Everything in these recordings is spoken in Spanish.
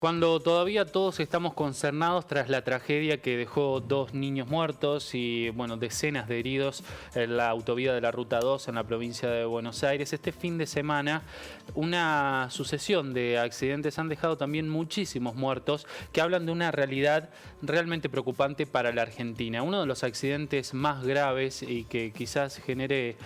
Cuando todavía todos estamos consternados tras la tragedia que dejó 2 niños muertos y decenas de heridos en la autovía de la Ruta 2 en la provincia de Buenos Aires, este fin de semana una sucesión de accidentes han dejado también muchísimos muertos que hablan de una realidad realmente preocupante para la Argentina. Uno de los accidentes más graves y que quizás genere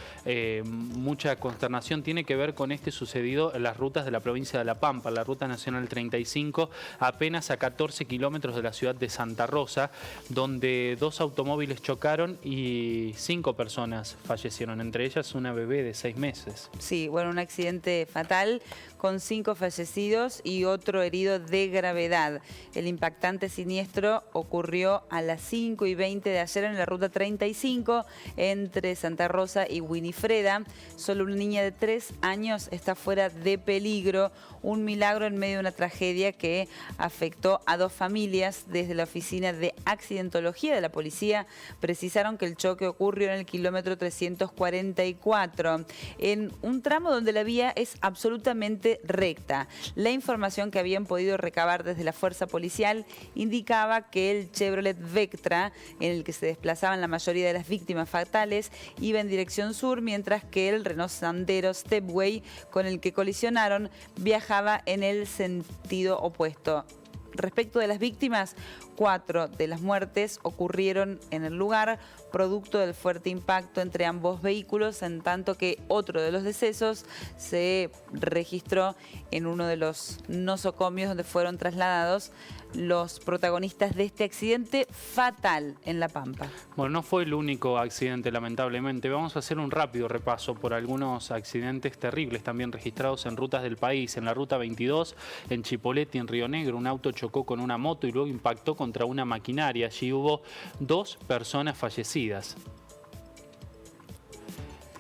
mucha consternación tiene que ver con este sucedido en las rutas de la provincia de La Pampa, la Ruta Nacional 35, apenas a 14 kilómetros de la ciudad de Santa Rosa, donde 2 automóviles chocaron y 5 personas fallecieron, entre ellas una bebé de 6 meses. Sí, bueno, un accidente fatal con 5 fallecidos y otro herido de gravedad. El impactante siniestro ocurrió a las 5:20 de ayer en la ruta 35 entre Santa Rosa y Winifreda. Solo una niña de 3 años está fuera de peligro. Un milagro en medio de una tragedia que afectó a 2 familias. Desde la oficina de accidentología de la policía precisaron que el choque ocurrió en el kilómetro 344, en un tramo donde la vía es absolutamente recta. La información que habían podido recabar desde la fuerza policial indicaba que el Chevrolet Vectra, en el que se desplazaban la mayoría de las víctimas fatales, iba en dirección sur, mientras que el Renault Sandero Stepway, con el que colisionaron, viajaba en el sentido opuesto. Respecto de las víctimas, 4 de las muertes ocurrieron en el lugar, producto del fuerte impacto entre ambos vehículos, en tanto que otro de los decesos se registró en uno de los nosocomios donde fueron trasladados los protagonistas de este accidente fatal en La Pampa. Bueno, no fue el único accidente, lamentablemente. Vamos a hacer un rápido repaso por algunos accidentes terribles también registrados en rutas del país. En la ruta 22, en Chipoleti, en Río Negro, un auto chocó con una moto y luego impactó contra una maquinaria. Allí hubo 2 personas fallecidas.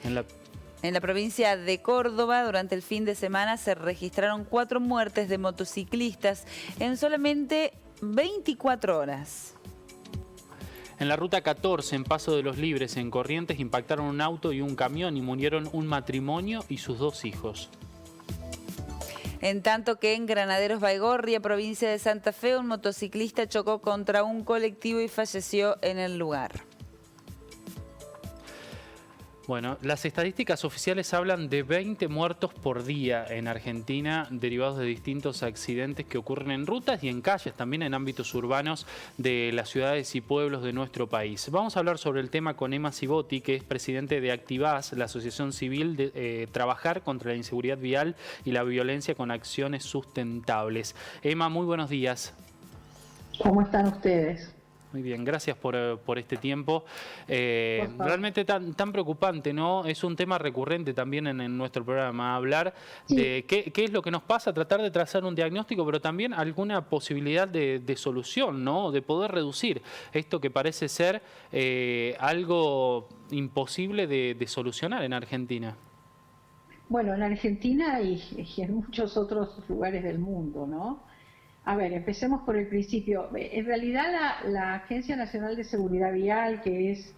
En la provincia de Córdoba, durante el fin de semana se registraron 4 muertes de motociclistas en solamente 24 horas. En la ruta 14, en Paso de los Libres, en Corrientes, impactaron un auto y un camión y murieron un matrimonio y sus 2 hijos. En tanto que en Granaderos Baigorria, provincia de Santa Fe, un motociclista chocó contra un colectivo y falleció en el lugar. Bueno, las estadísticas oficiales hablan de 20 muertos por día en Argentina, derivados de distintos accidentes que ocurren en rutas y en calles, también en ámbitos urbanos de las ciudades y pueblos de nuestro país. Vamos a hablar sobre el tema con Emma Cibotti, que es presidente de Activás, la asociación civil de Trabajar contra la Inseguridad Vial y la Violencia con Acciones Sustentables. Emma, muy buenos días. ¿Cómo están ustedes? Muy bien, gracias por este tiempo. Realmente tan preocupante, ¿no? Es un tema recurrente también en nuestro programa, hablar de qué es lo que nos pasa, tratar de trazar un diagnóstico, pero también alguna posibilidad de solución, ¿no? De poder reducir esto que parece ser algo imposible de solucionar en Argentina. Bueno, en Argentina y en muchos otros lugares del mundo, ¿no? A ver, empecemos por el principio. En realidad la Agencia Nacional de Seguridad Vial, que es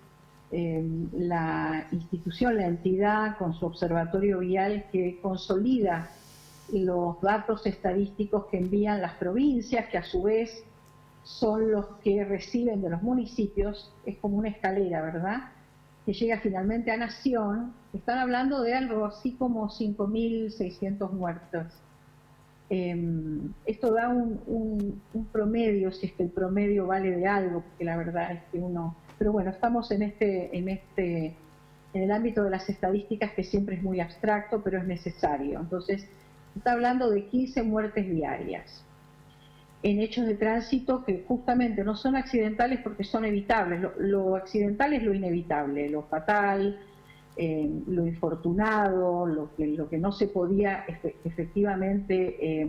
la institución, la entidad con su observatorio vial que consolida los datos estadísticos que envían las provincias, que a su vez son los que reciben de los municipios, es como una escalera, ¿verdad?, que llega finalmente a Nación. Están hablando de algo así como 5.600 muertos. Esto da un promedio, si es que el promedio vale de algo, porque la verdad es que uno... Pero bueno, estamos en el ámbito de las estadísticas, que siempre es muy abstracto, pero es necesario. Entonces, está hablando de 15 muertes diarias en hechos de tránsito que justamente no son accidentales porque son evitables. Lo accidental es lo inevitable, lo fatal, lo infortunado, lo que no se podía efectivamente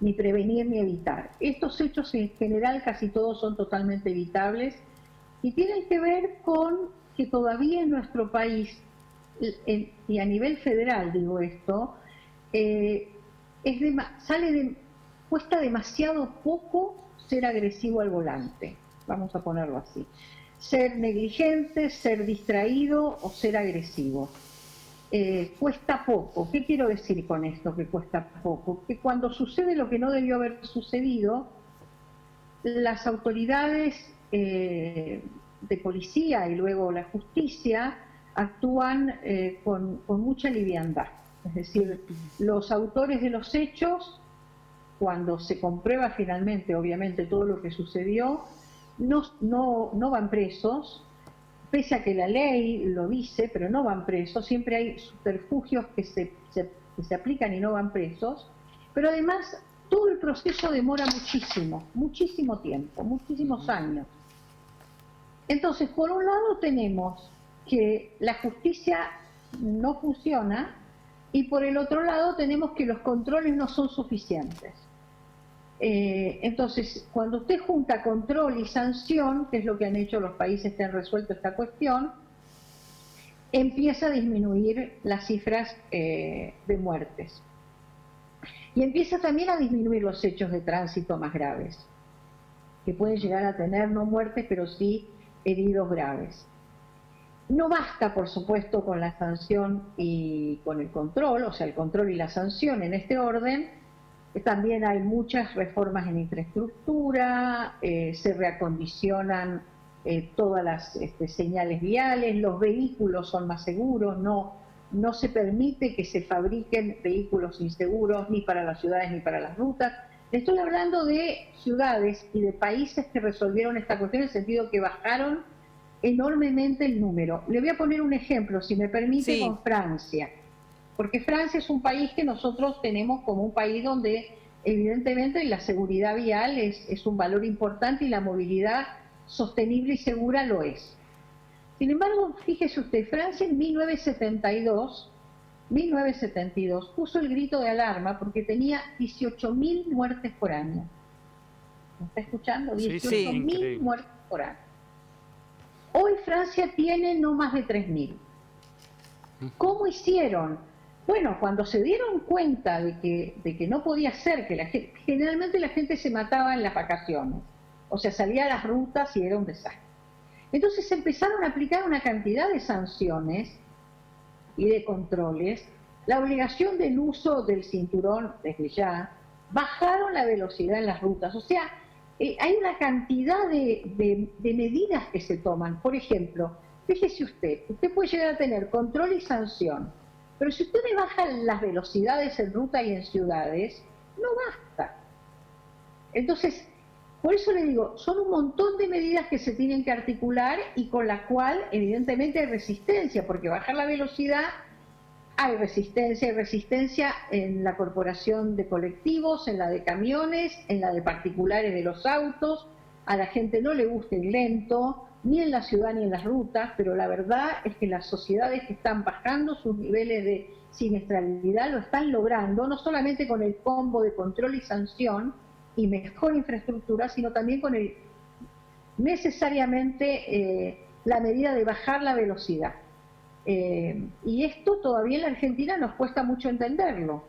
ni prevenir ni evitar. Estos hechos en general casi todos son totalmente evitables y tienen que ver con que todavía en nuestro país, y a nivel federal digo esto, cuesta demasiado poco ser agresivo al volante, vamos a ponerlo así. Ser negligente, ser distraído o ser agresivo. cuesta poco. ¿Qué quiero decir con esto que cuesta poco? Que cuando sucede lo que no debió haber sucedido, las autoridades de policía y luego la justicia actúan con mucha liviandad. Es decir, los autores de los hechos, cuando se comprueba finalmente, obviamente, todo lo que sucedió, no van presos, pese a que la ley lo dice, pero no van presos. Siempre hay subterfugios que se aplican y no van presos, pero además todo el proceso demora muchísimo tiempo, muchísimos años. Entonces, por un lado tenemos que la justicia no funciona y por el otro lado tenemos que los controles no son suficientes. Entonces, cuando usted junta control y sanción, que es lo que han hecho los países que han resuelto esta cuestión, empieza a disminuir las cifras de muertes. Y empieza también a disminuir los hechos de tránsito más graves, que pueden llegar a tener no muertes, pero sí heridos graves. No basta, por supuesto, con la sanción y con el control, o sea, el control y la sanción en este orden. También hay muchas reformas en infraestructura, se reacondicionan todas las señales viales, los vehículos son más seguros, no se permite que se fabriquen vehículos inseguros ni para las ciudades ni para las rutas. Estoy hablando de ciudades y de países que resolvieron esta cuestión en el sentido que bajaron enormemente el número. Le voy a poner un ejemplo, si me permite, sí, con Francia. Porque Francia es un país que nosotros tenemos como un país donde evidentemente la seguridad vial es un valor importante y la movilidad sostenible y segura lo es. Sin embargo, fíjese usted, Francia en 1972 puso el grito de alarma porque tenía 18.000 muertes por año. ¿Me está escuchando? 18.000 muertes por año. Hoy Francia tiene no más de 3.000. ¿Cómo hicieron? Bueno, cuando se dieron cuenta de que no podía ser, que generalmente la gente se mataba en las vacaciones, o sea, salía a las rutas y era un desastre. Entonces empezaron a aplicar una cantidad de sanciones y de controles, la obligación del uso del cinturón desde ya, bajaron la velocidad en las rutas, o sea, hay una cantidad de medidas que se toman. Por ejemplo, fíjese usted puede llegar a tener control y sanción, pero si usted me baja las velocidades en ruta y en ciudades, no basta. Entonces, por eso le digo, son un montón de medidas que se tienen que articular y con la cual evidentemente hay resistencia, porque bajar la velocidad hay resistencia en la corporación de colectivos, en la de camiones, en la de particulares de los autos, a la gente no le gusta ir lento, ni en la ciudad ni en las rutas, pero la verdad es que las sociedades que están bajando sus niveles de siniestralidad lo están logrando, no solamente con el combo de control y sanción y mejor infraestructura, sino también con necesariamente la medida de bajar la velocidad. Y esto todavía en la Argentina nos cuesta mucho entenderlo.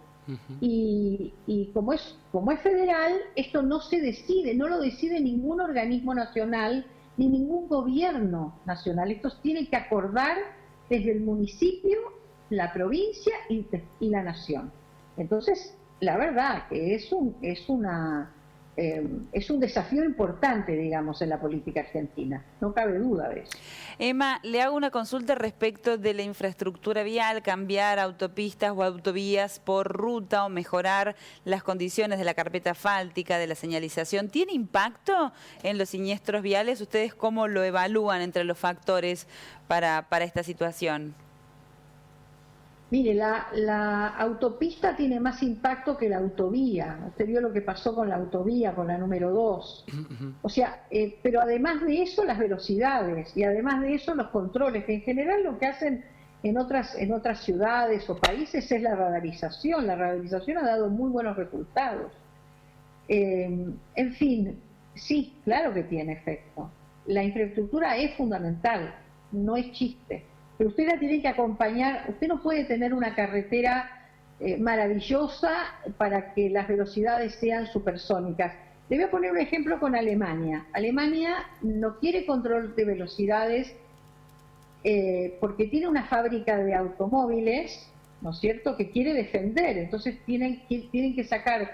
Y como es federal, esto no se decide, no lo decide ningún organismo nacional ni ningún gobierno nacional. Esto tiene que acordar desde el municipio, la provincia y la nación. Entonces, la verdad que es un desafío importante, digamos, en la política argentina. No cabe duda de eso. Emma, le hago una consulta respecto de la infraestructura vial, cambiar autopistas o autovías por ruta o mejorar las condiciones de la carpeta asfáltica, de la señalización. ¿Tiene impacto en los siniestros viales? ¿Ustedes cómo lo evalúan entre los factores para esta situación? Mire, la autopista tiene más impacto que la autovía. Usted vio lo que pasó con la autovía, con la número 2. O sea, pero además de eso, las velocidades y además de eso, los controles, que en general lo que hacen en otras ciudades o países es la radarización. La radarización ha dado muy buenos resultados. En fin, sí, claro que tiene efecto. La infraestructura es fundamental, no es chiste. Pero usted la tiene que acompañar, usted no puede tener una carretera maravillosa para que las velocidades sean supersónicas. Le voy a poner un ejemplo con Alemania. Alemania no quiere control de velocidades porque tiene una fábrica de automóviles, ¿no es cierto?, que quiere defender. Entonces tienen que sacar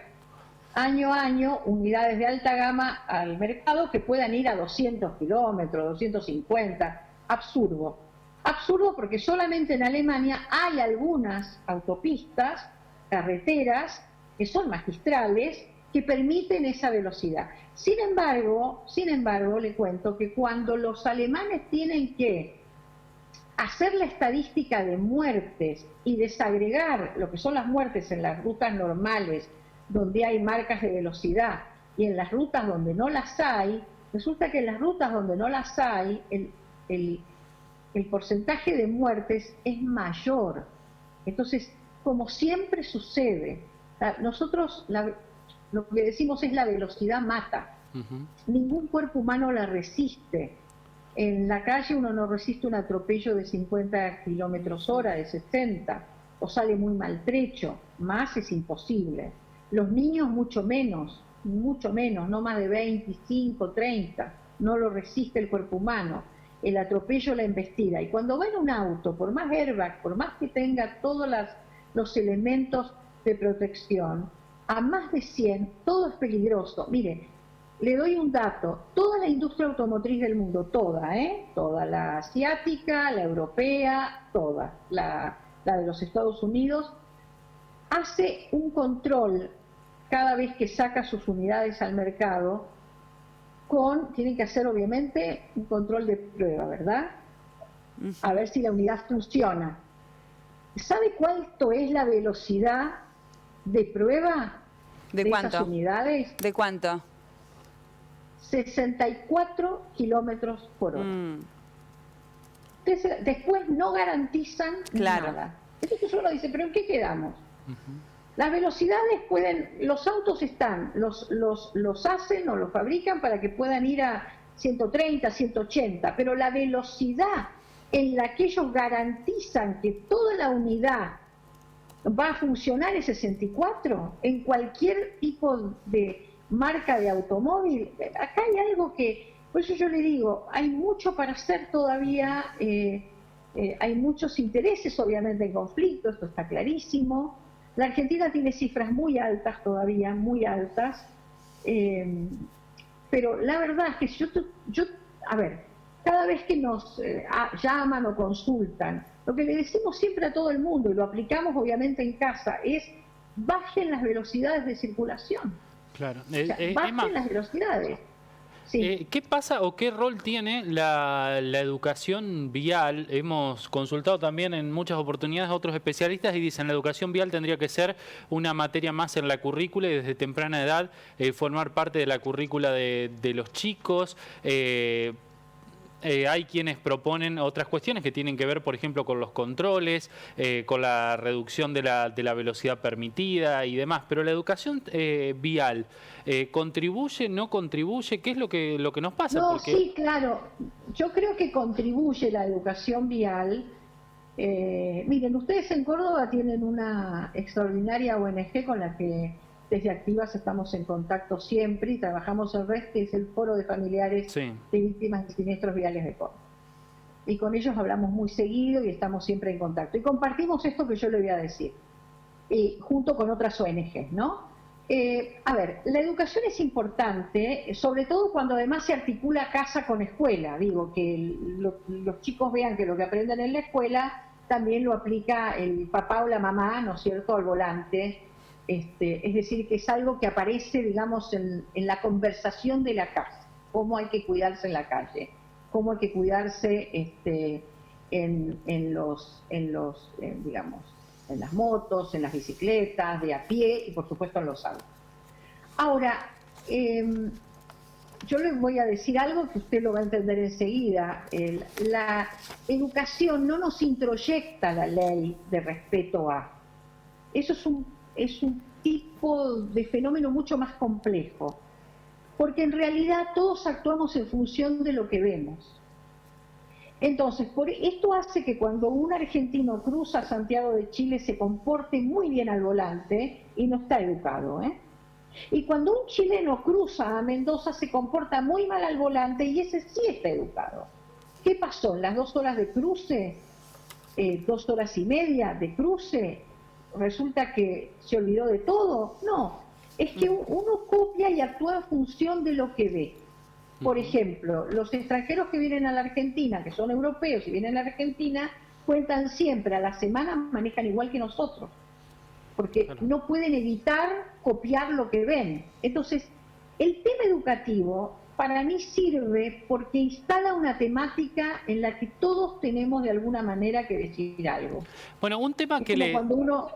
año a año unidades de alta gama al mercado que puedan ir a 200 kilómetros, 250. Absurdo. Absurdo, porque solamente en Alemania hay algunas autopistas, carreteras, que son magistrales, que permiten esa velocidad. Sin embargo, le cuento que cuando los alemanes tienen que hacer la estadística de muertes y desagregar lo que son las muertes en las rutas normales, donde hay marcas de velocidad, y en las rutas donde no las hay, resulta que en las rutas donde no las hay, el porcentaje de muertes es mayor. Entonces, como siempre sucede, nosotros lo que decimos es la velocidad mata. Ningún cuerpo humano la resiste. En la calle uno no resiste un atropello de 50 kilómetros hora, de 60, o sale muy maltrecho. Más es imposible. Los niños mucho menos, no más de 25, 30, no lo resiste el cuerpo humano. El atropello, la embestida. Y cuando va en un auto, por más airbag, por más que tenga todos los elementos de protección, a más de 100, todo es peligroso. Mire, le doy un dato: toda la industria automotriz del mundo, toda la asiática, la europea, toda, la de los Estados Unidos, hace un control cada vez que saca sus unidades al mercado, tienen que hacer obviamente un control de prueba, ¿verdad? A ver si la unidad funciona. ¿Sabe cuánto es la velocidad de prueba de esas unidades? ¿De cuánto? 64 kilómetros por hora. Después no garantizan nada. Entonces uno dice, ¿pero en qué quedamos? Las velocidades los autos están, los hacen o los fabrican para que puedan ir a 130, 180, pero la velocidad en la que ellos garantizan que toda la unidad va a funcionar es 64, en cualquier tipo de marca de automóvil. Acá hay algo que, por eso yo le digo, hay mucho para hacer todavía, hay muchos intereses obviamente en conflicto, esto está clarísimo. La Argentina tiene cifras muy altas todavía, muy altas, pero la verdad es que a ver, cada vez que nos llaman o consultan, lo que le decimos siempre a todo el mundo, y lo aplicamos obviamente en casa, es bajen las velocidades de circulación. Claro. Bajen las velocidades. Sí. ¿Qué pasa o qué rol tiene la educación vial? Hemos consultado también en muchas oportunidades a otros especialistas y dicen la educación vial tendría que ser una materia más en la currícula y desde temprana edad formar parte de la currícula de los chicos. Hay quienes proponen otras cuestiones que tienen que ver, por ejemplo, con los controles, con la reducción de la velocidad permitida y demás. Pero la educación vial, ¿contribuye, no contribuye? ¿Qué es lo que nos pasa? No, sí, claro. Yo creo que contribuye la educación vial. Miren, ustedes en Córdoba tienen una extraordinaria ONG con la que desde Activas estamos en contacto siempre y trabajamos el RES, que es el Foro de Familiares de Víctimas de Siniestros Viales de Córdoba. Y con ellos hablamos muy seguido y estamos siempre en contacto. Y compartimos esto que yo le voy a decir, junto con otras ONGs, ¿no? A ver, la educación es importante, sobre todo cuando además se articula casa con escuela. Digo, que los chicos vean que lo que aprenden en la escuela también lo aplica el papá o la mamá, ¿no es cierto?, al volante. Es decir, que es algo que aparece, digamos, en la conversación de la casa, cómo hay que cuidarse en la calle, cómo hay que cuidarse digamos, en las motos, en las bicicletas, de a pie y por supuesto en los autos. Ahora, yo les voy a decir algo que usted lo va a entender enseguida. La educación no nos introyecta la ley de respeto a. Eso es un tipo de fenómeno mucho más complejo, porque en realidad todos actuamos en función de lo que vemos. Entonces, esto hace que cuando un argentino cruza Santiago de Chile se comporte muy bien al volante y no está educado, Y cuando un chileno cruza a Mendoza se comporta muy mal al volante y ese sí está educado. ¿Qué pasó? En las 2 horas de cruce, 2 horas y media de cruce, ¿resulta que se olvidó de todo? No, es que uno copia y actúa en función de lo que ve. Por ejemplo, los extranjeros que vienen a la Argentina, que son europeos y vienen a la Argentina, cuentan siempre, a la semana manejan igual que nosotros, porque no pueden evitar copiar lo que ven. Entonces, el tema educativo para mí sirve porque instala una temática en la que todos tenemos de alguna manera que decir algo. Bueno, un tema es que cuando uno...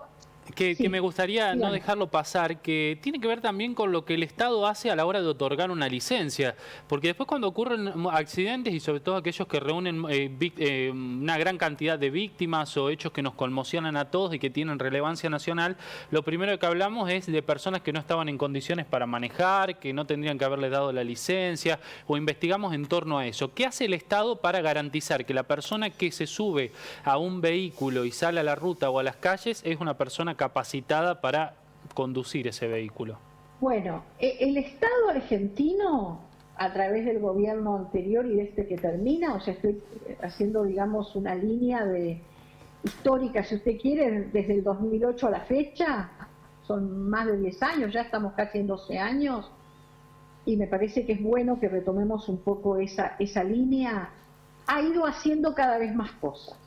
que me gustaría no dejarlo pasar, que tiene que ver también con lo que el Estado hace a la hora de otorgar una licencia, porque después cuando ocurren accidentes y sobre todo aquellos que reúnen una gran cantidad de víctimas o hechos que nos conmocionan a todos y que tienen relevancia nacional, lo primero que hablamos es de personas que no estaban en condiciones para manejar, que no tendrían que haberle dado la licencia, o investigamos en torno a eso. ¿Qué hace el Estado para garantizar que la persona que se sube a un vehículo y sale a la ruta o a las calles es una persona capacitada para conducir ese vehículo? Bueno, el Estado argentino, a través del gobierno anterior y de este que termina, o sea, estoy haciendo, digamos, una línea histórica, si usted quiere, desde el 2008 a la fecha, son más de 10 años, ya estamos casi en 12 años, y me parece que es bueno que retomemos un poco esa línea. Ha ido haciendo cada vez más cosas,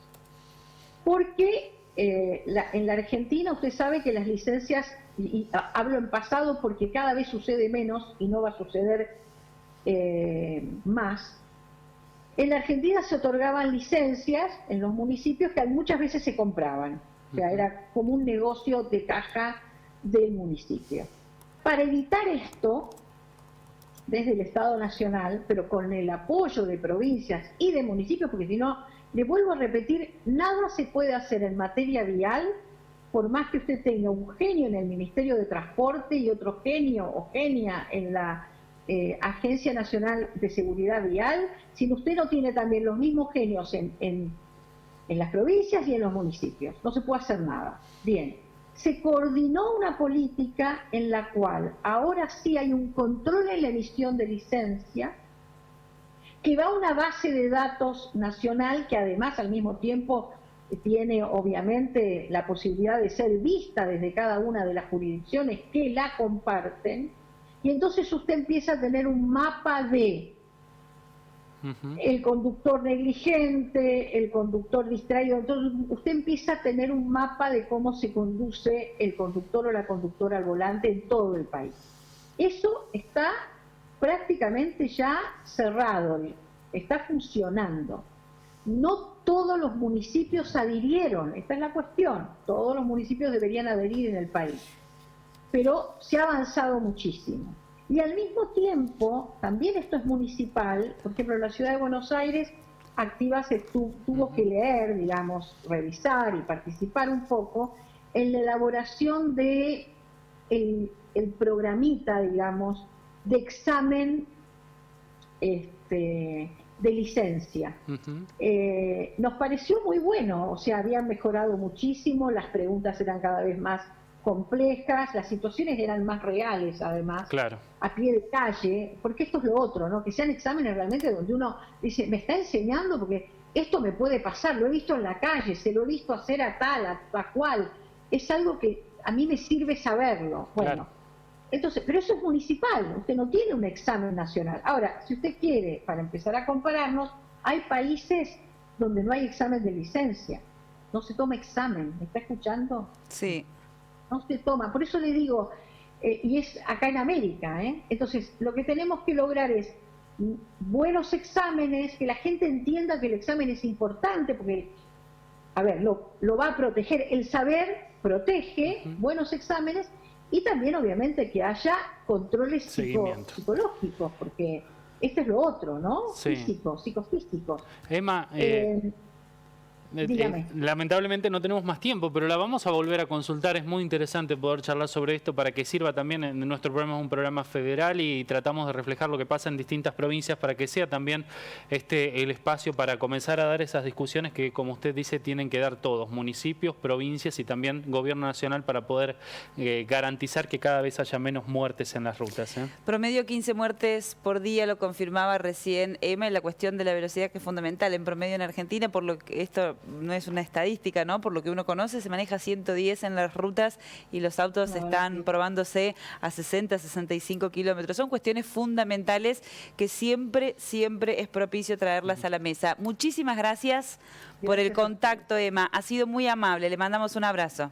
porque en la Argentina usted sabe que las licencias, y hablo en pasado porque cada vez sucede menos y no va a suceder más, en la Argentina se otorgaban licencias en los municipios que muchas veces se compraban, o sea, era como un negocio de caja del municipio. Para evitar esto, desde el Estado Nacional, pero con el apoyo de provincias y de municipios, porque si no, le vuelvo a repetir, nada se puede hacer en materia vial, por más que usted tenga un genio en el Ministerio de Transporte y otro genio o genia en la Agencia Nacional de Seguridad Vial, si usted no tiene también los mismos genios en las provincias y en los municipios. No se puede hacer nada. Bien, se coordinó una política en la cual ahora sí hay un control en la emisión de licencia, que va a una base de datos nacional que además al mismo tiempo tiene obviamente la posibilidad de ser vista desde cada una de las jurisdicciones que la comparten, y entonces usted empieza a tener un mapa de el conductor negligente, el conductor distraído, entonces usted empieza a tener un mapa de cómo se conduce el conductor o la conductora al volante en todo el país. Eso está prácticamente ya cerrado, está funcionando. No todos los municipios adhirieron, esta es la cuestión, todos los municipios deberían adherir en el país, pero se ha avanzado muchísimo. Y al mismo tiempo, también esto es municipal, por ejemplo, la Ciudad de Buenos Aires tuvo que leer, digamos, revisar y participar un poco en la elaboración de el programita, digamos, de examen de licencia. Nos pareció muy bueno, o sea, habían mejorado muchísimo, las preguntas eran cada vez más complejas, las situaciones eran más reales además, claro, a pie de calle, porque esto es lo otro, ¿no? Que sean exámenes realmente donde uno dice, me está enseñando porque esto me puede pasar, lo he visto en la calle, se lo he visto hacer a tal, a cual, es algo que a mí me sirve saberlo. Bueno, claro. Entonces, pero eso es municipal, usted no tiene un examen nacional. Ahora, si usted quiere, para empezar a compararnos, hay países donde no hay examen de licencia, no se toma examen, ¿me está escuchando? Sí. No se toma, por eso le digo, y es acá en América, entonces lo que tenemos que lograr es buenos exámenes, que la gente entienda que el examen es importante, porque, a ver, lo va a proteger, el saber protege, buenos exámenes, y también obviamente que haya controles psicológicos, porque este es lo otro, ¿no? Sí. Psicofísicos. Emma, Lamentablemente no tenemos más tiempo, pero la vamos a volver a consultar. Es muy interesante poder charlar sobre esto para que sirva también. En nuestro programa es un programa federal y tratamos de reflejar lo que pasa en distintas provincias para que sea también el espacio para comenzar a dar esas discusiones que, como usted dice, tienen que dar todos, municipios, provincias y también gobierno nacional, para poder garantizar que cada vez haya menos muertes en las rutas. Promedio 15 muertes por día, lo confirmaba recién Emma, en la cuestión de la velocidad, que es fundamental en promedio en Argentina, por lo que esto no es una estadística, ¿no? Por lo que uno conoce, se maneja 110 en las rutas y los autos están probándose a 60, 65 kilómetros. Son cuestiones fundamentales que siempre es propicio traerlas a la mesa. Muchísimas gracias por el contacto, Emma. Ha sido muy amable. Le mandamos un abrazo.